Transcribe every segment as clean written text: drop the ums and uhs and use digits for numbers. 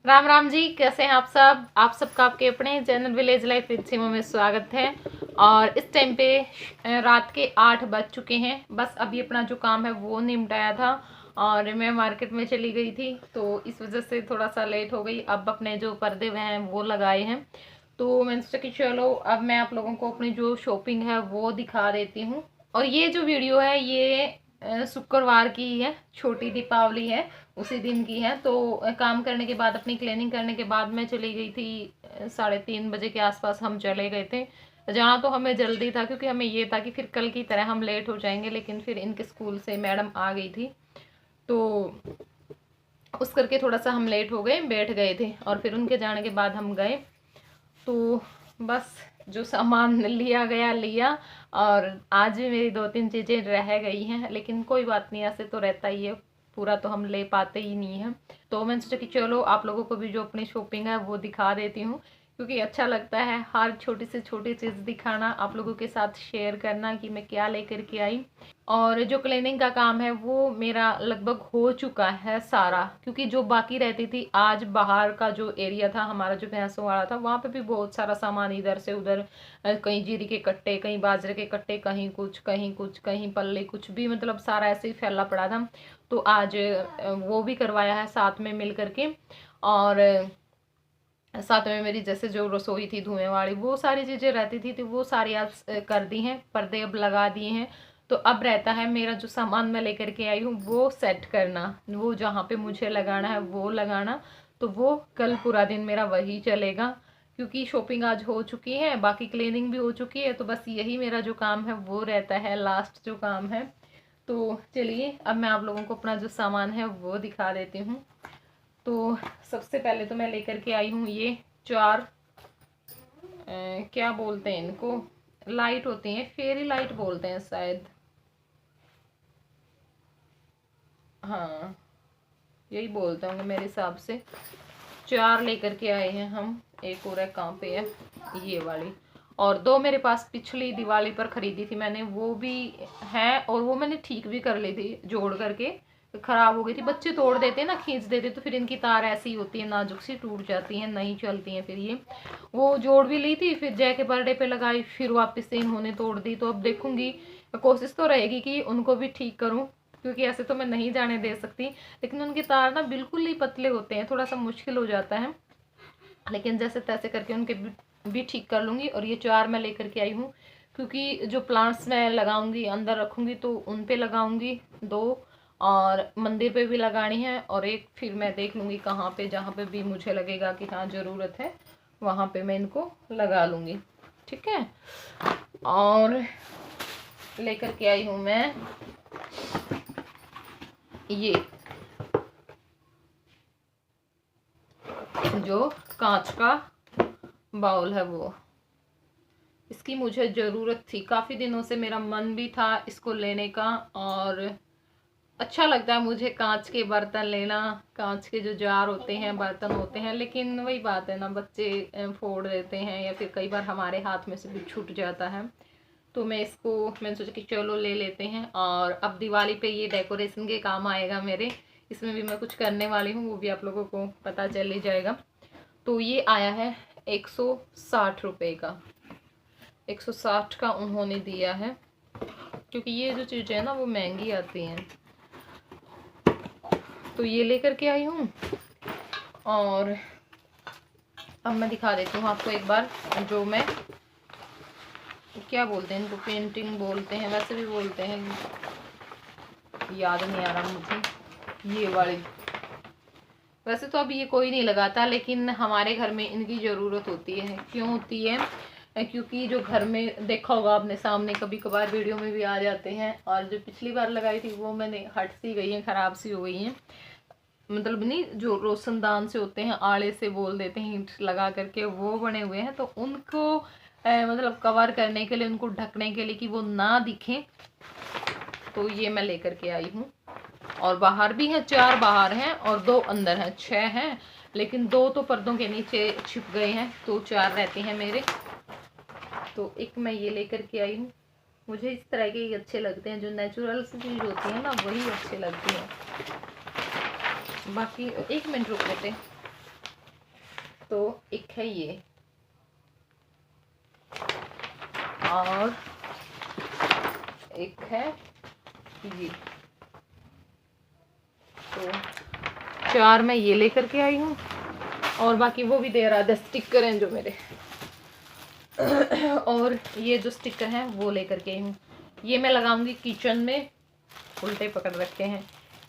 राम राम जी, कैसे हैं आप सब? आप सबका आपके अपने चैनल विलेज लाइफ विद सीमा में स्वागत है। और इस टाइम पे रात के 8 बज चुके हैं। बस अभी अपना जो काम है वो निपटाया था और मैं मार्केट में चली गई थी, तो इस वजह से थोड़ा सा लेट हो गई। अब अपने जो पर्दे हैं वो लगाए हैं, तो मैंने सोचा कि चलो अब मैं आप लोगों को अपनी जो शॉपिंग है वो दिखा देती हूँ। और ये जो वीडियो है ये शुक्रवार की ही है, छोटी दीपावली है उसी दिन की है। तो काम करने के बाद, अपनी क्लीनिंग करने के बाद मैं चली गई थी। 3:30 बजे के आसपास हम चले गए थे। जाना तो हमें जल्दी था क्योंकि हमें ये था कि फिर कल की तरह हम लेट हो जाएंगे, लेकिन फिर इनके स्कूल से मैडम आ गई थी, तो उस करके थोड़ा सा हम लेट हो गए, बैठ गए थे। और फिर उनके जाने के बाद हम गए, तो बस जो सामान लिया गया लिया। और आज भी मेरी 2-3 चीज़ें रह गई हैं, लेकिन कोई बात नहीं, ऐसे तो रहता ही है, पूरा तो हम ले पाते ही नहीं है। तो मैंने सोचा कि चलो आप लोगों को भी जो अपनी शॉपिंग है वो दिखा देती हूँ, क्योंकि अच्छा लगता है हर छोटी से छोटी चीज़ दिखाना, आप लोगों के साथ शेयर करना कि मैं क्या लेकर के आई। और जो क्लीनिंग का काम है वो मेरा लगभग हो चुका है सारा, क्योंकि जो बाकी रहती थी, आज बाहर का जो एरिया था हमारा, जो भैंसों वाला था, वहाँ पे भी बहुत सारा सामान इधर से उधर, कहीं जीरी के कट्टे, कहीं बाजरे के कट्टे, कहीं कुछ कहीं कुछ, कहीं पल्ले, कुछ भी, मतलब सारा ऐसे ही फैला पड़ा था। तो आज वो भी करवाया है साथ में मिल करके। और साथ में मेरी जैसे जो रसोई थी धुएं वाली, वो सारी चीज़ें रहती थी, तो वो सारी आज कर दी हैं, पर्दे अब लगा दिए हैं। तो अब रहता है मेरा जो सामान मैं लेकर के आई हूँ वो सेट करना, वो जहाँ पे मुझे लगाना है वो लगाना। तो वो कल पूरा दिन मेरा वही चलेगा, क्योंकि शॉपिंग आज हो चुकी है, बाकी क्लीनिंग भी हो चुकी है। तो बस यही मेरा जो काम है वो रहता है, लास्ट जो काम है। तो चलिए अब मैं आप लोगों को अपना जो सामान है वो दिखा देती हूँ। तो सबसे पहले तो मैं लेकर के आई हूँ ये 4 क्या बोलते हैं इनको, लाइट होती हैं, फेरी लाइट बोलते हैं शायद, हाँ यही बोलते होंगे मेरे हिसाब से। 4 लेकर के आए हैं हम। एक और है, कहाँ पे है, ये वाली। और 2 मेरे पास पिछली दिवाली पर खरीदी थी मैंने, वो भी है, और वो मैंने ठीक भी कर ली थी जोड़ करके। खराब हो गई थी, बच्चे तोड़ देते हैं ना, खींच देते, तो फिर इनकी तार ऐसी होती है, नाजुक सी, टूट जाती है, नहीं चलती हैं फिर ये। वो जोड़ भी ली थी, फिर जय के बर्थडे पे लगाई, फिर वापस से इन्होंने तोड़ दी। तो अब देखूंगी, कोशिश तो रहेगी कि उनको भी ठीक करूं, क्योंकि ऐसे तो मैं नहीं जाने दे सकती। लेकिन उनके तार ना बिल्कुल ही पतले होते हैं, थोड़ा सा मुश्किल हो जाता है, लेकिन जैसे तैसे करके उनके भी ठीक कर लूँगी। और ये 4 मैं लेकर के आई हूँ, क्योंकि जो प्लांट्स मैं लगाऊंगी अंदर रखूँगी तो उन पे लगाऊंगी 2, और मंदिर पे भी लगानी है, और एक फिर मैं देख लूँगी कहाँ पे, जहाँ पे भी मुझे लगेगा कि हाँ ज़रूरत है, वहाँ पे मैं इनको लगा लूँगी। ठीक है। और लेकर के आई हूँ मैं ये जो कांच का बाउल है, वो इसकी मुझे ज़रूरत थी, काफ़ी दिनों से मेरा मन भी था इसको लेने का। और अच्छा लगता है मुझे कांच के बर्तन लेना, कांच के जो जार होते हैं, बर्तन होते हैं, लेकिन वही बात है ना, बच्चे फोड़ देते हैं, या फिर कई बार हमारे हाथ में से भी छूट जाता है। तो मैंने सोचा कि चलो ले लेते हैं। और अब दिवाली पे ये डेकोरेशन के काम आएगा मेरे, इसमें भी मैं कुछ करने वाली हूँ, वो भी आप लोगों को पता चल ही जाएगा। तो ये आया है 160 रुपये का, 160 का उन्होंने दिया है, क्योंकि ये जो चीज़ें हैं ना वो महंगी आती हैं। तो ये लेकर के आई हूँ। और अब मैं दिखा देती हूँ आपको एक बार, जो मैं, क्या बोलते हैं इनको, पेंटिंग बोलते हैं, वैसे भी बोलते हैं, याद नहीं आ रहा मुझे, ये वाली। वैसे तो अब ये कोई नहीं लगाता, लेकिन हमारे घर में इनकी ज़रूरत होती है। क्यों होती है? क्योंकि जो घर में देखा होगा आपने, सामने कभी कभार वीडियो में भी आ जाते हैं, और जो पिछली बार लगाई थी वो मैंने हट सी गई हैं, ख़राब सी हो गई हैं, मतलब नहीं, जो रोशनदान से होते हैं, आड़े से बोल देते हैं, ईंट लगा करके वो बने हुए हैं, तो उनको मतलब कवर करने के लिए, उनको ढकने के लिए कि वो ना दिखें, तो ये मैं लेकर के आई हूँ। और बाहर भी हैं, 4 बाहर हैं और 2 अंदर हैं, 6 हैं, लेकिन 2 तो पर्दों के नीचे छिप गए हैं, तो 4 रहते हैं मेरे। तो एक मैं ये लेकर के आई हूँ। मुझे इस तरह के ही अच्छे लगते हैं, जो नेचुरल सी चीज़ होती है ना, वही अच्छे लगती हैं। बाकी 1 मिनट रुक लेते। तो एक है ये, और एक है ये। तो 4 मैं ये लेकर के आई हूँ, और बाकी वो भी दे रहा है, स्टिकर हैं जो मेरे और ये जो स्टिकर हैं वो लेकर के आई हूँ। ये मैं लगाऊंगी किचन में, उल्टे पकड़ रखे हैं,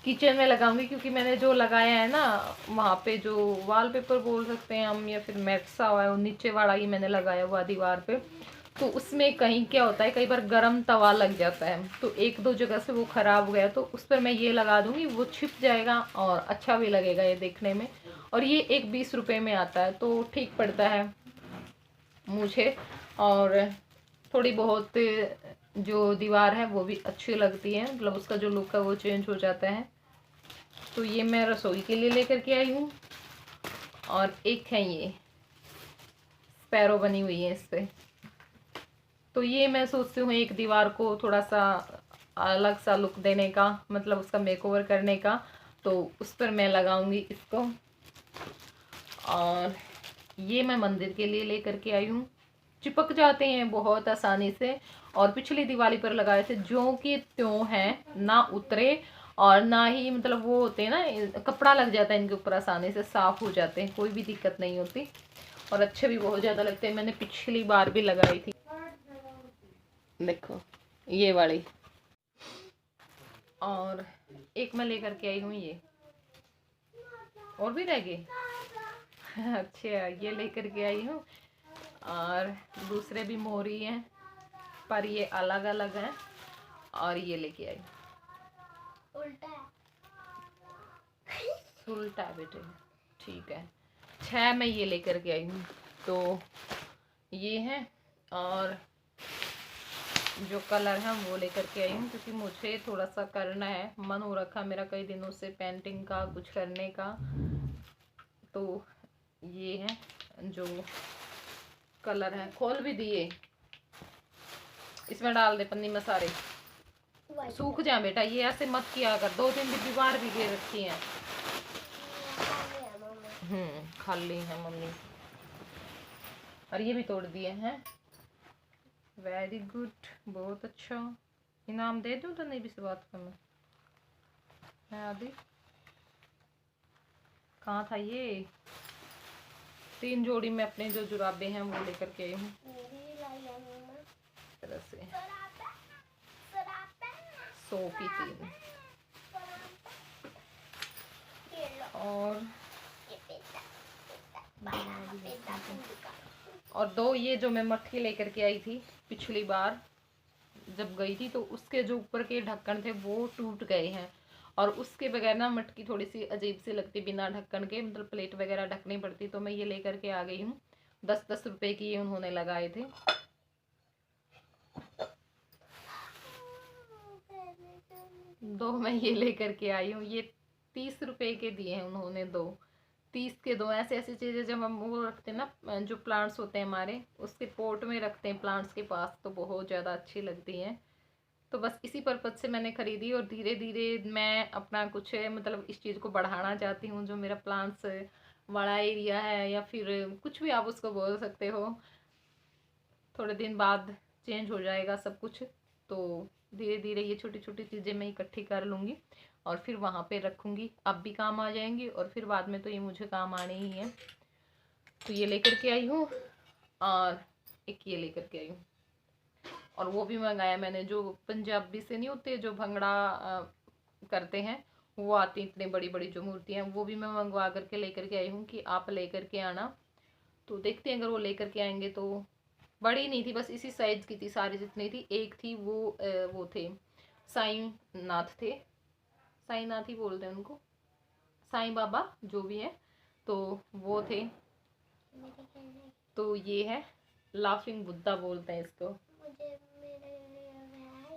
किचन में लगाऊंगी, क्योंकि मैंने जो लगाया है ना वहाँ पे जो वॉलपेपर बोल सकते हैं हम, या फिर मैट सा हुआ है, वो नीचे वाला ही मैंने लगाया हुआ दीवार पे। तो उसमें कहीं क्या होता है, कई बार गर्म तवा लग जाता है, तो 1-2 जगह से वो ख़राब हो गया, तो उस पर मैं ये लगा दूंगी, वो छिप जाएगा और अच्छा भी लगेगा ये देखने में। और ये एक 20 रुपये में आता है, तो ठीक पड़ता है मुझे, और थोड़ी बहुत जो दीवार है वो भी अच्छी लगती है, मतलब उसका जो लुक है वो चेंज हो जाता है। तो ये मैं रसोई के लिए लेकर के आई हूँ। और एक है ये स्पैरो बनी हुई है इस पे, तो ये मैं सोचती हूँ एक दीवार को थोड़ा सा अलग सा लुक देने का, मतलब उसका मेकओवर करने का, तो उस पर मैं लगाऊंगी इसको। और ये मैं मंदिर के लिए लेकर के आई हूँ, चिपक जाते हैं बहुत आसानी से, और पिछली दिवाली पर लगाए थे, जो कि त्यों हैं, ना उतरे और ना ही मतलब वो होते हैं ना, कपड़ा लग जाता है इनके ऊपर, आसानी से साफ हो जाते हैं, कोई भी दिक्कत नहीं होती, और अच्छे भी बहुत ज़्यादा लगते हैं। मैंने पिछली बार भी लगाई थी, देखो ये वाली। और एक मैं लेकर के आई हूँ ये, और भी रह गए अच्छा ये लेकर के आई हूँ, और दूसरे भी मोरी हैं पर ये अलग अलग हैं, और ये लेके आई उल्टा बेटे, ठीक है। 6 मैं ये लेकर के आई हूँ, तो ये है, और जो कलर है वो लेकर के आई हूँ, क्योंकि मुझे थोड़ा सा करना है, मन हो रखा मेरा कई दिनों से पेंटिंग का, कुछ करने का। तो ये है जो कलर है, खोल भी दिए, इसमें डाल दे पन्नी में सारे, सूख जा बेटा, ये ऐसे मत किया कर, 2-3 भी दीवार भी गिर रखी है। खाली है मम्मी, और ये भी तोड़ दिए हैं, वेरी गुड, बहुत अच्छा। इनाम दे दूं तो नहीं भी से बात करना है आदि, कहाँ था ये? 3 जोड़ी में अपने जो जुराबे हैं वो लेकर के आई हूँ, तरह से 100 की 3, और 2 ये जो मैं मट्ठी लेकर के आई थी पिछली बार जब गई थी, तो उसके जो ऊपर के ढक्कन थे वो टूट गए हैं, और उसके बगैर ना मटकी थोड़ी सी अजीब सी लगती, बिना ढक्कन के, मतलब प्लेट वगैरह ढकनी पड़ती, तो मैं ये लेकर के आ गई हूँ। 10-10 रुपए की ये उन्होंने लगाए थे। दो मैं ये लेकर के आई हूँ, ये 30 रुपए के दिए हैं उन्होंने, 2 30 के 2। ऐसी ऐसी चीज़ें जब हम वो रखते हैं ना, जो प्लांट्स होते हैं हमारे, उसके पोट में रखते हैं प्लांट्स के पास, तो बहुत ज़्यादा अच्छी लगती हैं। तो बस इसी पर्पज़ से मैंने ख़रीदी, और धीरे धीरे मैं अपना कुछ मतलब इस चीज़ को बढ़ाना चाहती हूँ, जो मेरा प्लांट्स वाला एरिया है, या फिर कुछ भी आप उसको बोल सकते हो, थोड़े दिन बाद चेंज हो जाएगा सब कुछ, तो धीरे धीरे ये छोटी छोटी चीज़ें मैं इकट्ठी कर लूँगी, और फिर वहाँ पे रखूँगी, अब भी काम आ जाएंगी, और फिर बाद में तो ये मुझे काम आने ही है। तो ये लेकर के आई हूँ, और एक ये लेकर के आई हूँ, और वो भी मंगाया मैंने, जो पंजाबी से नहीं होते जो भंगड़ा करते हैं, वो आती इतनी बड़ी बड़ी जो मूर्तियाँ, वो भी मैं मंगवा करके लेकर के आई हूँ कि आप लेकर के आना। तो देखते हैं, अगर वो लेकर के आएंगे तो, बड़ी नहीं थी, बस इसी साइज की थी, सारी जितनी थी। एक थी वो थे साईं नाथ थे, साईं नाथ ही बोलते हैं उनको, साईं बाबा जो भी है, तो वो थे। तो ये है लाफिंग बुद्धा बोलते हैं इसको,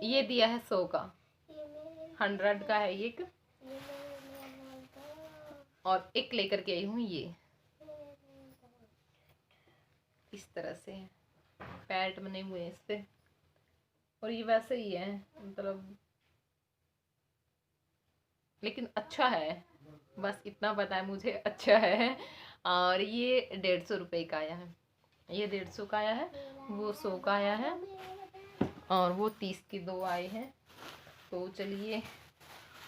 ये दिया है 100 का, 100 का है ये एक, और एक लेकर के आई हूँ ये, इस तरह से पैट बने हुए हैं इस पे, और ये वैसे ही है मतलब, लेकिन अच्छा है, बस इतना पता है मुझे, अच्छा है। और ये 150 रुपये का आया है, ये 150 का आया है, वो 100 का आया है और वो 30 के 2 आए हैं। तो चलिए,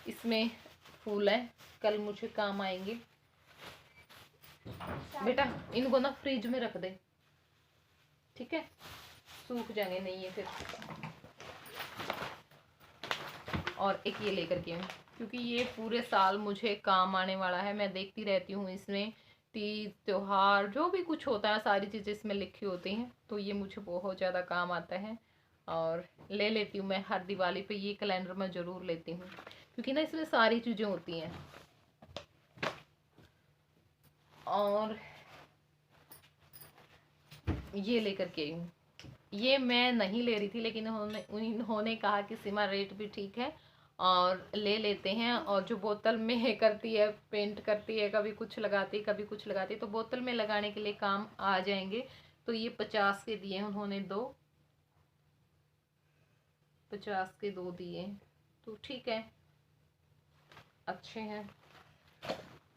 इसमें फूल है, कल मुझे काम आएंगे। बेटा इनको ना फ्रिज में रख दे, ठीक है, सूख जाएंगे नहीं है फिर। और एक ये लेकर के हूँ, क्योंकि ये पूरे साल मुझे काम आने वाला है। मैं देखती रहती हूँ इसमें तीज त्योहार जो भी कुछ होता है सारी चीज़ें इसमें लिखी होती हैं, तो ये मुझे बहुत ज़्यादा काम आता है और ले लेती हूँ मैं। हर दिवाली पे ये कैलेंडर मैं ज़रूर लेती हूँ, क्योंकि ना इसमें सारी चीज़ें होती हैं। और ये लेकर के आई हूँ, ये मैं नहीं ले रही थी, लेकिन उन्होंने कहा कि सीमा रेट भी ठीक है और ले लेते हैं। और जो बोतल में करती है, पेंट करती है, कभी कुछ लगाती कभी कुछ लगाती, तो बोतल में लगाने के लिए काम आ जाएंगे। तो ये 50 के दिए उन्होंने, 50 के 2 दिए, तो ठीक है, अच्छे हैं।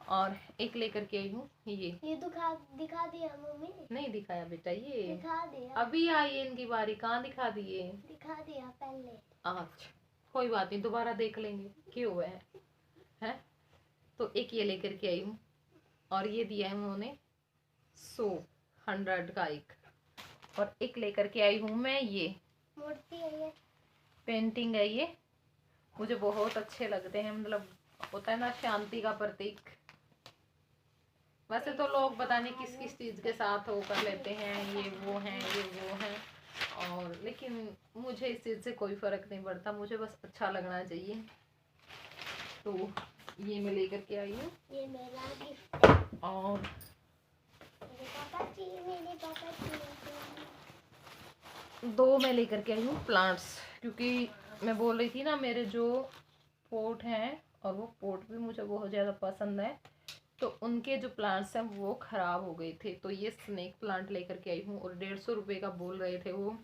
और एक लेकर के आई हूँ ये दिखा दिया मम्मी ने? नहीं दिखाया बेटा, ये दिखा दिया, अभी आई है इनकी बारी, कहाँ दिखा दिए? दिखा दिया पहले। अच्छा कोई बात नहीं, दोबारा देख लेंगे क्यों हुआ है। तो एक ये लेकर के आई हूँ और ये दिया है उन्होंने 100 का एक। और एक लेकर के आई हूँ मैं, ये मूर्ति है, ये पेंटिंग है, ये मुझे बहुत अच्छे लगते हैं, मतलब होता है ना शांति का प्रतीक। वैसे तो लोग पता नहीं किस किस चीज के साथ वो कर लेते हैं, ये वो हैं ये वो हैं, और लेकिन मुझे इस चीज से कोई फर्क नहीं पड़ता, मुझे बस अच्छा लगना चाहिए। तो ये मैं लेकर के आई हूँ, ये मेरा गिफ्ट है। और मेरे पापा दो मैं लेकर के आई हूँ प्लांट्स, क्योंकि मैं बोल रही थी ना मेरे जो पोट हैं, और वो पोट भी मुझे बहुत ज़्यादा पसंद है, तो उनके जो प्लांट्स हैं वो ख़राब हो गए थे। तो ये स्नेक प्लांट लेकर के आई हूँ, और 150 रुपये का बोल रहे थे वो,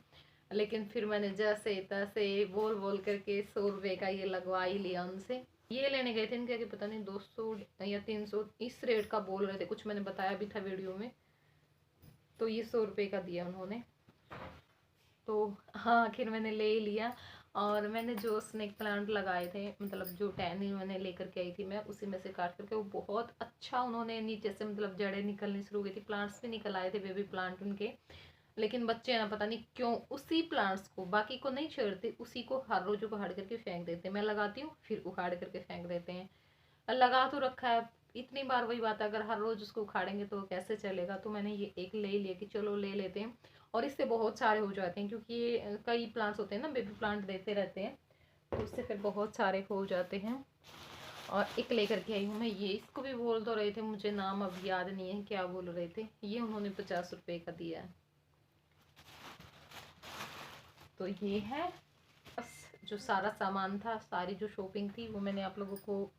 लेकिन फिर मैंने जैसे तैसे बोल बोल करके 100 रुपये का ये लगवा ही लिया उनसे। ये लेने गए थे इनके, पता नहीं 200 या 300 इस रेट का बोल रहे थे, कुछ मैंने बताया भी था वीडियो में। तो ये 100 रुपये का दिया उन्होंने, तो हाँ आखिर मैंने ले लिया। और मैंने जो स्नेक प्लांट लगाए थे, मतलब जो टहनी मैंने लेकर के आई थी मैं, उसी में से काट करके वो बहुत अच्छा उन्होंने नीचे से मतलब जड़ें निकलनी शुरू हुई थी, प्लांट्स भी निकल आए थे, बेबी प्लांट उनके। लेकिन बच्चे ना पता नहीं क्यों उसी प्लांट्स को, बाकी को नहीं छेड़ते, उसी को हर रोज उखाड़ करके फेंक देते हैं। मैं लगाती हूँ फिर उखाड़ करके फेंक देते हैं। लगा तो रखा है, इतनी बार वही बात है, अगर हर रोज उसको उखाड़ेंगे तो कैसे चलेगा। तो मैंने ये एक ले लिया कि चलो ले लेते हैं, और इससे बहुत सारे हो जाते हैं, क्योंकि ये कई प्लांट्स होते हैं ना, बेबी प्लांट देते रहते हैं, तो उससे फिर बहुत सारे हो जाते हैं। और एक लेकर के आई हूँ मैं, ये इसको भी बोल तो रहे थे, मुझे नाम अब याद नहीं है क्या बोल रहे थे। ये उन्होंने 50 रुपये का दिया है। तो ये है बस जो सारा सामान था, सारी जो शॉपिंग थी वो मैंने आप लोगों को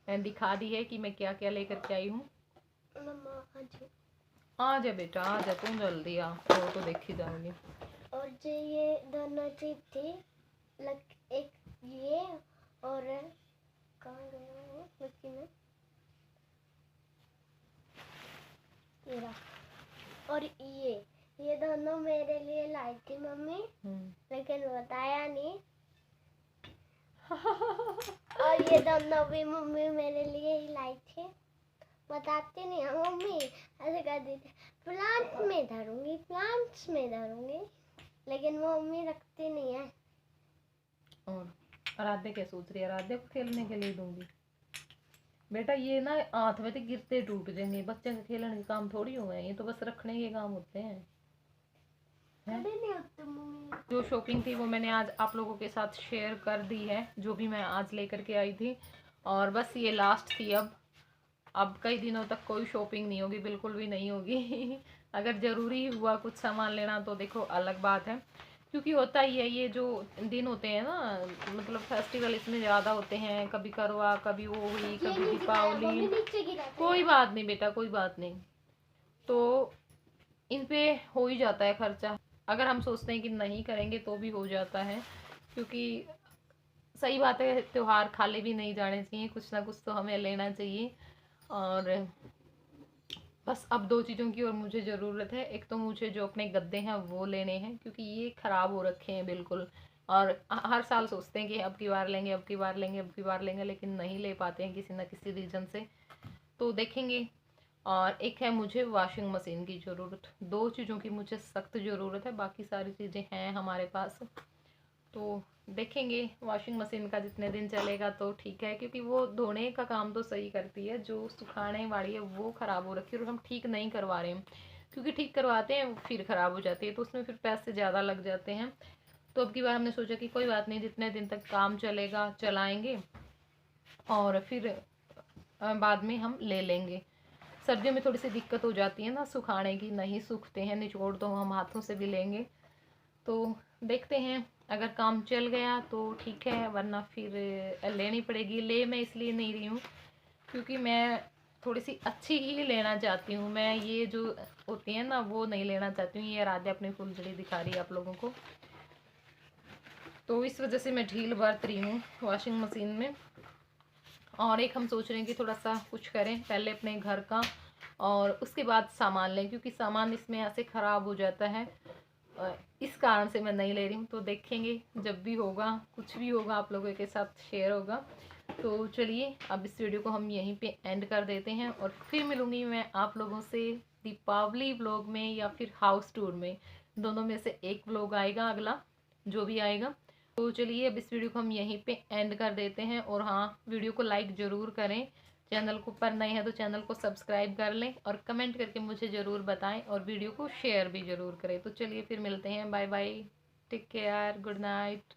दिखा दी है कि मैं क्या क्या लेकर के आई हूँ। आ जा बेटा आ जा, तुम जल्दी आ, तो देखी जाओगी। और जो ये दोनों चीज थी, एक ये और कहाँ गया वो बच्ची में, और ये दोनों मेरे लिए लाई थी मम्मी, लेकिन बताया नहीं। और ये दोनों भी मम्मी मेरे लिए ही लाई थी, बताती नहीं है मम्मी, ऐसे कर देती प्लांट्स में धरूंगी, लेकिन वो मम्मी रखती नहीं है। और आराध्या क्या सोच रही है? आराध्या को खेलने के लिए दूंगी बेटा, ये ना हाथ में तो गिरते टूट जाएंगे, बच्चे के खेलने के काम थोड़ी हुए हैं, ये तो बस रखने के काम होते हैं। जो शॉपिंग थी वो मैंने आज आप लोगों के साथ शेयर कर दी है, जो भी मैं आज लेकर के आई थी, और बस ये लास्ट थी। अब कई दिनों तक कोई शॉपिंग नहीं होगी, बिल्कुल भी नहीं होगी। अगर ज़रूरी हुआ कुछ सामान लेना तो देखो अलग बात है, क्योंकि होता ही है, ये जो दिन होते हैं ना, मतलब फेस्टिवल इसमें ज़्यादा होते हैं, कभी करवा, कभी वो हुई, कभी दीपावली। कोई बात नहीं बेटा, कोई बात नहीं, तो इन पे हो ही जाता है खर्चा। अगर हम सोचते हैं कि नहीं करेंगे तो भी हो जाता है, क्योंकि सही बात है, त्योहार खाली भी नहीं जाने चाहिए, कुछ ना कुछ तो हमें लेना चाहिए। और बस अब 2 चीज़ों की और मुझे ज़रूरत है। एक तो मुझे जो अपने गद्दे हैं वो लेने हैं, क्योंकि ये ख़राब हो रखे हैं बिल्कुल, और हर साल सोचते हैं कि अब की बार लेंगे, अब की बार लेंगे, अब की बार लेंगे, लेकिन नहीं ले पाते हैं किसी न किसी रीज़न से। तो देखेंगे। और एक है मुझे वॉशिंग मशीन की ज़रूरत। 2 चीज़ों की मुझे सख्त ज़रूरत है, बाकी सारी चीज़ें हैं हमारे पास। तो देखेंगे, वॉशिंग मशीन का जितने दिन चलेगा तो ठीक है, क्योंकि वो धोने का काम तो सही करती है, जो सुखाने वाली है वो ख़राब हो रखी है और हम ठीक नहीं करवा रहे हैं, क्योंकि ठीक करवाते हैं फिर ख़राब हो जाती है, तो उसमें फिर पैसे ज़्यादा लग जाते हैं। तो अब की बार हमने सोचा कि कोई बात नहीं, जितने दिन तक काम चलेगा चलाएंगे, और फिर बाद में हम ले लेंगे। सर्दियों में थोड़ी सी दिक्कत हो जाती है ना सुखाने की, नहीं सूखते हैं, निचोड़ तो हम हाथों से भी लेंगे। तो देखते हैं, अगर काम चल गया तो ठीक है, वरना फिर लेनी पड़ेगी। ले मैं इसलिए नहीं रही हूँ क्योंकि मैं थोड़ी सी अच्छी ही लेना चाहती हूँ। मैं ये जो होती है ना वो नहीं लेना चाहती हूँ। ये राधे अपनी फुलझड़ी दिखा रही है आप लोगों को, तो इस वजह से मैं ढील बरत रही हूँ वॉशिंग मशीन में। और एक हम सोच रहे हैं कि थोड़ा सा कुछ करें पहले अपने घर का, और उसके बाद सामान लें, क्योंकि सामान इसमें ऐसे ख़राब हो जाता है। इस कारण से मैं नहीं ले रही हूँ। तो देखेंगे, जब भी होगा, कुछ भी होगा, आप लोगों के साथ शेयर होगा। तो चलिए अब इस वीडियो को हम यहीं पे एंड कर देते हैं, और फिर मिलूँगी मैं आप लोगों से दीपावली व्लॉग में या फिर हाउस टूर में, दोनों में से एक व्लॉग आएगा अगला, जो भी आएगा। तो चलिए अब इस वीडियो को हम यहीं पे एंड कर देते हैं। और हाँ, वीडियो को लाइक ज़रूर करें, चैनल को पर नए हैं तो चैनल को सब्सक्राइब कर लें, और कमेंट करके मुझे ज़रूर बताएं, और वीडियो को शेयर भी ज़रूर करें। तो चलिए फिर मिलते हैं, bye bye, take care, good night.